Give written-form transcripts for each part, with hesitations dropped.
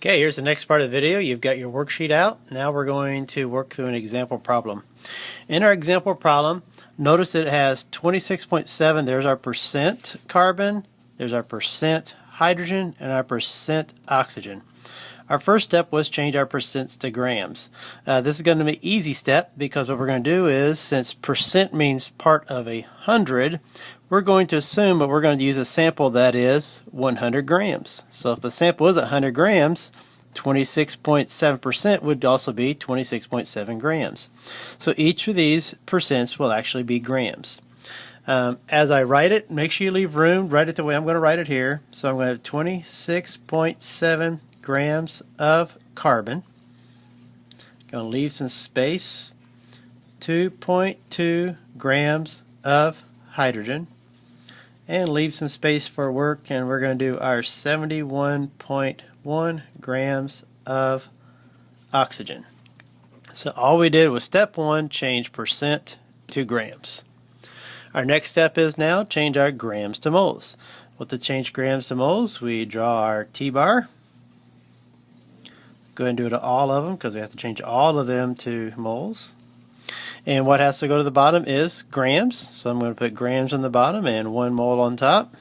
Okay, here's the next part of the video. You've got your worksheet out. Now we're going to work through an example problem. In our example problem, notice it has 26.7. There's our percent carbon, there's our percent hydrogen, and our percent oxygen. Our first step was change our percents to grams. This is going to be an easy step because what we're going to do is, since percent means part of 100, we're going to assume that we're going to use a sample that is 100 grams. So if the sample is 100 grams, 26.7% would also be 26.7 grams. So each of these percents will actually be grams. As I write it, make sure you leave room. Write it the way I'm going to write it here. So I'm going to have 26.7 grams of carbon. Going to leave some space. 2.2 grams of hydrogen. And leave some space for work, and we're going to do our 71.1 grams of oxygen. So all we did was step one, change percent to grams. Our next step is now change our grams to moles. Well, to change grams to moles, we draw our T-bar. Go ahead and do it to all of them because we have to change all of them to moles. And what has to go to the bottom is grams. So I'm going to put grams on the bottom and 1 mole on top.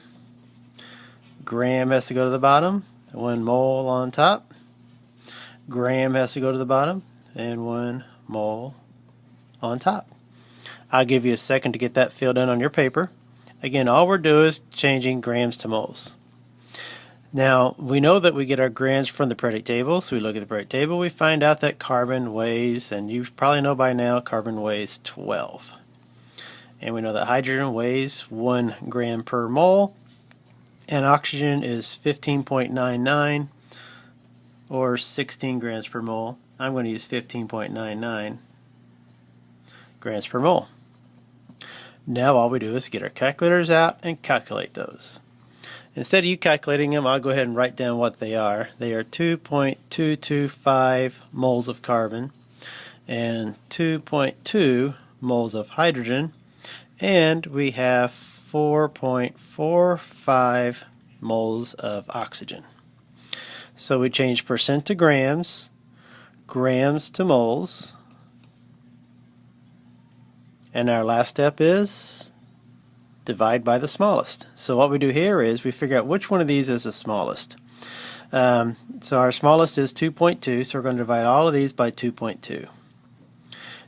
Gram has to go to the bottom, 1 mole on top. Gram has to go to the bottom and 1 mole on top. I'll give you a second to get that filled in on your paper. Again, all we're doing is changing grams to moles. Now, we know that we get our grams from the periodic table, so we look at the periodic table, we find out that carbon weighs, and you probably know by now, carbon weighs 12. And we know that hydrogen weighs 1 gram per mole, and oxygen is 15.99, or 16 grams per mole. I'm going to use 15.99 grams per mole. Now all we do is get our calculators out and calculate those. Instead of you calculating them, I'll go ahead and write down what they are. They are 2.225 moles of carbon and 2.2 moles of hydrogen, and we have 4.45 moles of oxygen. So we change percent to grams, grams to moles, and our last step is divide by the smallest. So what we do here is we figure out which one of these is the smallest. So our smallest is 2.2, so we're going to divide all of these by 2.2.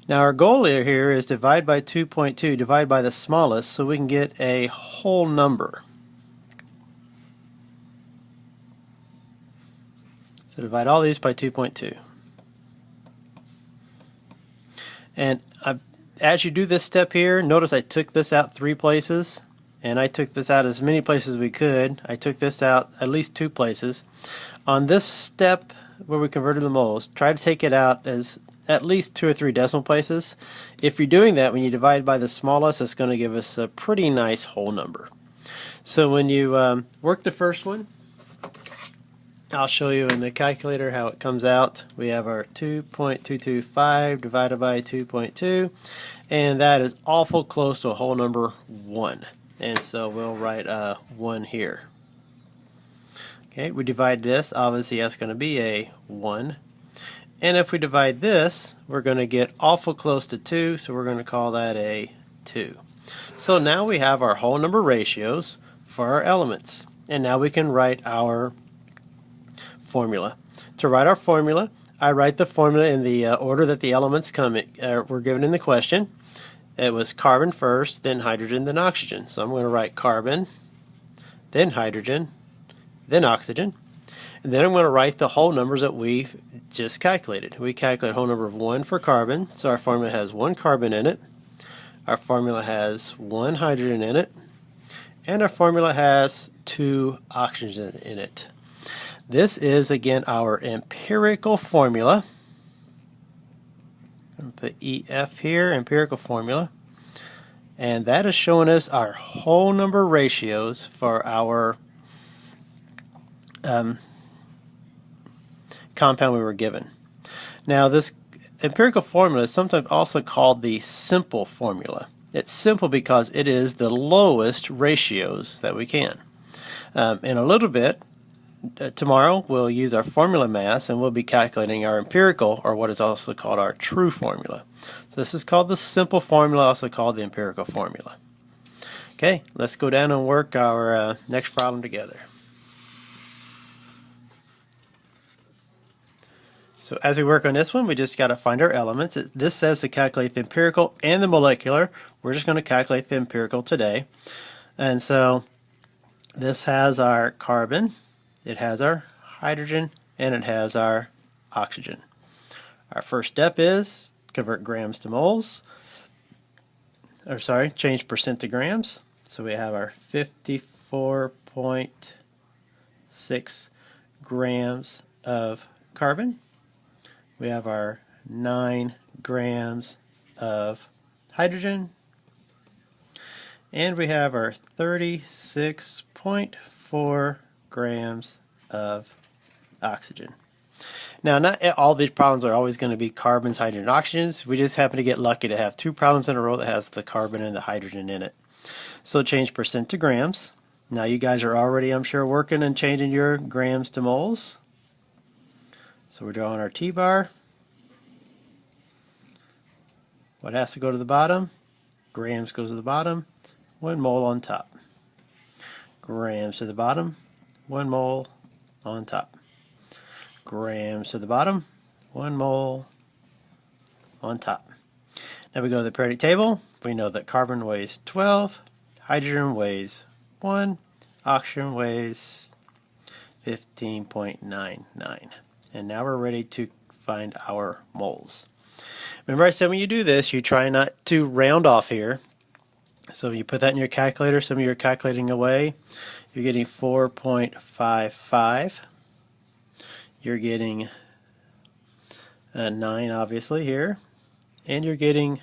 Now our goal here is divide by 2.2, divide by the smallest, so we can get a whole number. So divide all these by 2.2. And as you do this step here, notice I took this out 3 places, and I took this out as many places as we could. I took this out at least 2 places. On this step where we converted the moles, try to take it out as at least 2 or 3 decimal places. If you're doing that, when you divide by the smallest, it's going to give us a pretty nice whole number. So when you work the first one, I'll show you in the calculator how it comes out. We have our 2.225 divided by 2.2, and that is awful close to a whole number 1. And so we'll write 1 here. Okay, we divide this, obviously that's going to be a 1. And if we divide this, we're going to get awful close to 2, so we're going to call that a 2. So now we have our whole number ratios for our elements. And now we can write our formula. To write our formula, I write the formula in the order that the elements were given in the question. It was carbon first, then hydrogen, then oxygen. So I'm going to write carbon, then hydrogen, then oxygen, and then I'm going to write the whole numbers that we just calculated. We calculated a whole number of 1 for carbon, so our formula has 1 carbon in it. Our formula has 1 hydrogen in it, and our formula has 2 oxygen in it. This is, again, our empirical formula. I'm going to put EF here, empirical formula. And that is showing us our whole number ratios for our compound we were given. Now, this empirical formula is sometimes also called the simple formula. It's simple because it is the lowest ratios that we can. In a little bit, tomorrow we'll use our formula mass and we'll be calculating our empirical, or what is also called our true formula. So this is called the simple formula, also called the empirical formula. Okay, let's go down and work our next problem together. So as we work on this one, we just got to find our elements. This says to calculate the empirical and the molecular. We're just going to calculate the empirical today. And so this has our carbon, it has our hydrogen, and it has our oxygen. Our first step is convert grams to moles, or sorry, change percent to grams. So we have our 54.6 grams of carbon. We have our 9 grams of hydrogen, and we have our 36.4 grams of oxygen. Now, not all these problems are always going to be carbons, hydrogen, and oxygens. We just happen to get lucky to have 2 problems in a row that has the carbon and the hydrogen in it. So change percent to grams. Now you guys are already, I'm sure, working and changing your grams to moles. So we're drawing our T-bar. What has to go to the bottom? Grams goes to the bottom, 1 mole on top. Grams to the bottom, 1 mole on top. Grams to the bottom, 1 mole on top. Now we go to the periodic table. We know that carbon weighs 12, hydrogen weighs 1, oxygen weighs 15.99. And now we're ready to find our moles. Remember I said when you do this, you try not to round off here. So you put that in your calculator, some of you are calculating away. You're getting 4.55. You're getting 9 obviously here. And you're getting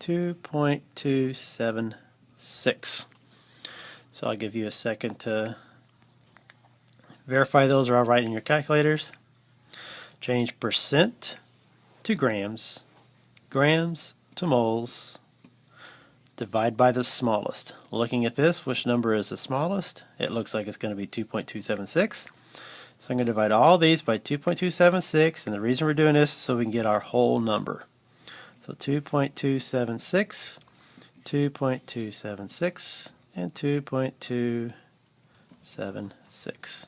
2.276. So I'll give you a second to verify those are all right in your calculators. Change percent to grams, grams to moles, divide by the smallest. Looking at this, which number is the smallest? It looks like it's going to be 2.276. So I'm going to divide all these by 2.276, and the reason we're doing this is so we can get our whole number. So 2.276, 2.276, and 2.276.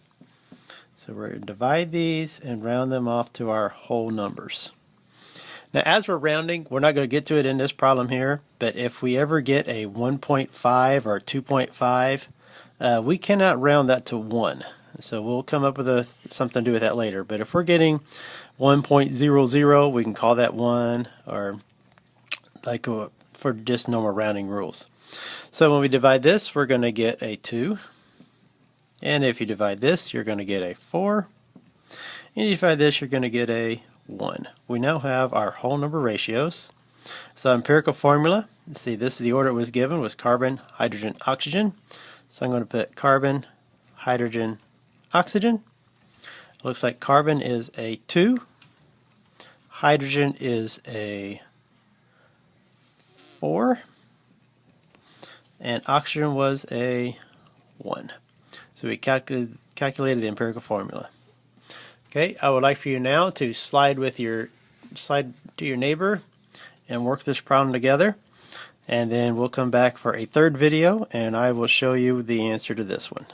So we're going to divide these and round them off to our whole numbers. Now as we're rounding, we're not going to get to it in this problem here, but if we ever get a 1.5 or 2.5, we cannot round that to 1. So we'll come up with something to do with that later. But if we're getting 1.00, we can call that 1, or like for just normal rounding rules. So when we divide this, we're going to get a 2. And if you divide this, you're going to get a 4. And you divide this, you're going to get a 1. We now have our whole number ratios. So empirical formula, let's see, this is the order it was given, was carbon, hydrogen, oxygen. So I'm going to put carbon, hydrogen, oxygen. Looks like carbon is a 2. Hydrogen is a 4. And oxygen was a 1. So we calculated the empirical formula. Okay, I would like for you now to slide to your neighbor and work this problem together, and then we'll come back for a third video and I will show you the answer to this one.